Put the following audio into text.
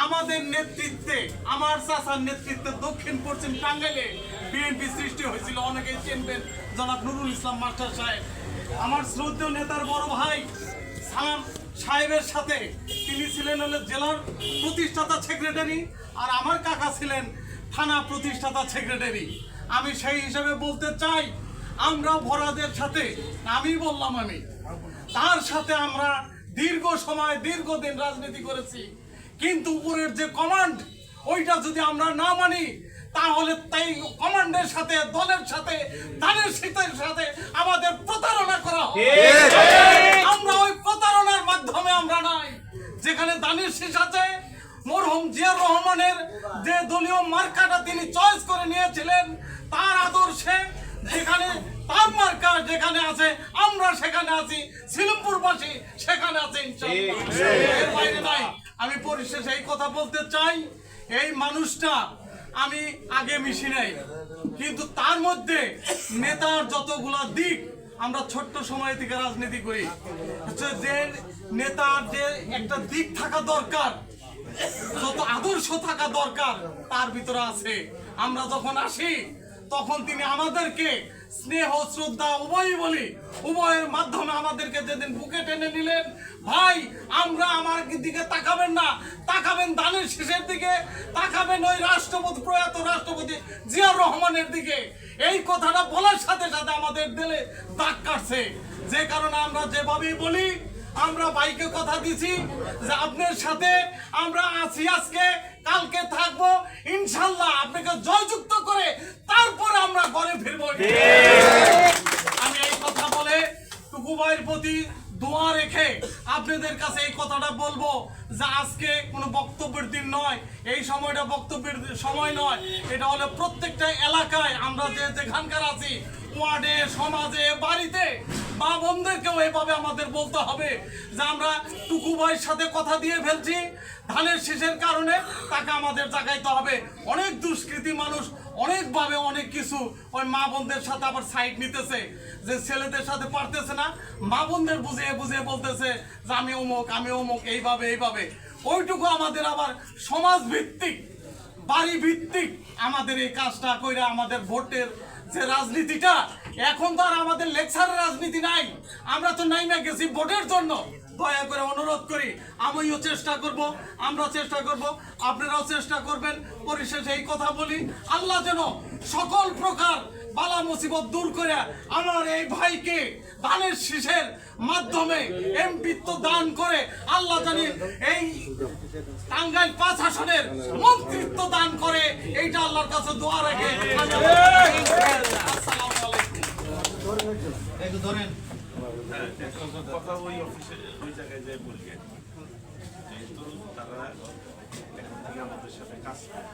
আমাদের নেতৃত্বে, আমার চাচার নেতৃত্বে দক্ষিণ পশ্চিম টাঙ্গাইলে বিএনপি সৃষ্টি হয়েছিল। অনেকেই চিনবেন জনাব নুরুল ইসলাম মাস্টার সাহেব, আমার শ্রদ্ধেয় নেতার বড় ভাই সালাম সাহেবের সাথে। তিনি ছিলেন হলো জেলার প্রতিষ্ঠাতা সেক্রেটারি, আর আমার কাকা ছিলেন থানা প্রতিষ্ঠাতা সেক্রেটারি। আমি সেই হিসাবে বলতে চাই, আমরা ভরাদের সাথে, আমি বললাম আমি তার সাথে আমরা দীর্ঘ সময় দীর্ঘদিন রাজনীতি করেছি, কিন্তু উপরের যে কমান্ড ওইটা যদি আমরা না মানি, তাহলে তাই কমান্ডের সাথে, দলের সাথে, দানের শীতের সাথে আমাদের প্রতারণা করা হবে। আমরা ওই প্রতারণার মাধ্যমে আমরা নাই। যেখানে দানের শীষ আছে, মরহুম জিয়াউর রহমানের যে দলীয় মার্কাটা তিনি চয়েস করে নিয়েছিলেন, তার আদর্শে যেখানে তার মার্কা যেখানে আছে আমরা সেখানে আছি, সিলমপুরবাসী সেখানে আছে ইনশাআল্লাহ, এর বাইরে নাই। আমি পরিশেষে এই কথা বলতে চাই, এই মানুষটা আমি আগে মিশি নাই, কিন্তু তার মধ্যে নেতার যতগুলা দিক, আমরা ছোট্ট সময় থেকে রাজনীতি করি, যে নেতার যে একটা দিক থাকা দরকার, যত আদর্শ থাকা দরকার তার ভিতরে আছে। আমরা যখন আসি তখন তিনি আমাদেরকে স্নেহ শ্রদ্ধা উভয়ই বলি, উভয়ের মাধ্যমে আমাদেরকে যেদিন বুকে টেনে নিলেন, ভাই আমরা আমার দিকে তাকাবেন না, তাকাবেন দানের শীষের দিকে, তাকাবেন ওই রাষ্ট্রপতি, প্রয়াত রাষ্ট্রপতি জিয়াউর রহমানের দিকে। এই কথাটা বলার সাথে সাথে আমাদের দিলে দাগ কাটছে। যে কারণে আমরা যেভাবেই বলি, আমরা ভাইকে কথা দিছি যে আপনার সাথে আমরা আছি, আজকে কালকে থাকবো ইনশাল্লাহ, আপনাকে জয়যুক্ত করে তারপরে আমরা ঘরে ফিরবো। আমি এই কথা বলে টুকু ভাইয়ের প্রতি দোয়া রেখে আপনাদের কাছে এই কথাটা বলবো যে আজকে কোনো বক্তব্যের দিন নয়, এই সময়টা বক্তব্যের সময় নয়, এটা হলো প্রত্যেকটা এলাকায় আমরা যে যেখানকার আছি, ওয়ার্ডে, সমাজে, বাড়িতে মা বোনদেরকেও এভাবে আমাদের বলতে হবে যে আমরা টুকু ভাইয়ের সাথে কথা দিয়ে ফেলছি, ধানের শীষের কারণে তাকে আমাদের জাগাইতে হবে। অনেক দুষ্কৃতী মানুষ অনেকভাবে অনেক কিছু ওই মা বোনদের সাথে আবার সাইড নিতেছে, যে ছেলেদের সাথে পারতেছে না, মা বোনদের বুঝিয়ে বুঝিয়ে বলতেছে যে আমি অমুক, আমি অমুক, এইভাবে এইভাবে। ওইটুকু আমাদের আবার সমাজ ভিত্তিক, বাড়ি ভিত্তিক আমাদের এই কাজটা কইরা আমাদের ভোটের যে রাজনীতিটা, এখন তো আর আমাদের লেকচারের রাজনীতি নাই, আমরা তো নাইমা গেছি ভোটের জন্য। দয়া করে অনুরোধ করি, আমিও চেষ্টা করব, আমরা চেষ্টা করব, আপনারাও চেষ্টা করবেন। পরিশেষে এই কথা বলি, আল্লাহ যেন সকল প্রকার বালা মুসিবত দূর করে আমার এই ভাইকে দানের শীষের মাধ্যমে এমপিত্ব দান করে আল্লাহ জানি এই টাঙ্গাইল 5 আসনের মন্ত্রিত্ব দান করে, এইটা আল্লাহর কাছে দোয়া রেখে আসসালামু আলাইকুম। একটু ধরেন কথা ওই অফিসে ওই জায়গায় যাই বলবেন, যেহেতু তারা এখন থেকে আমাদের সাথে কাজ করে।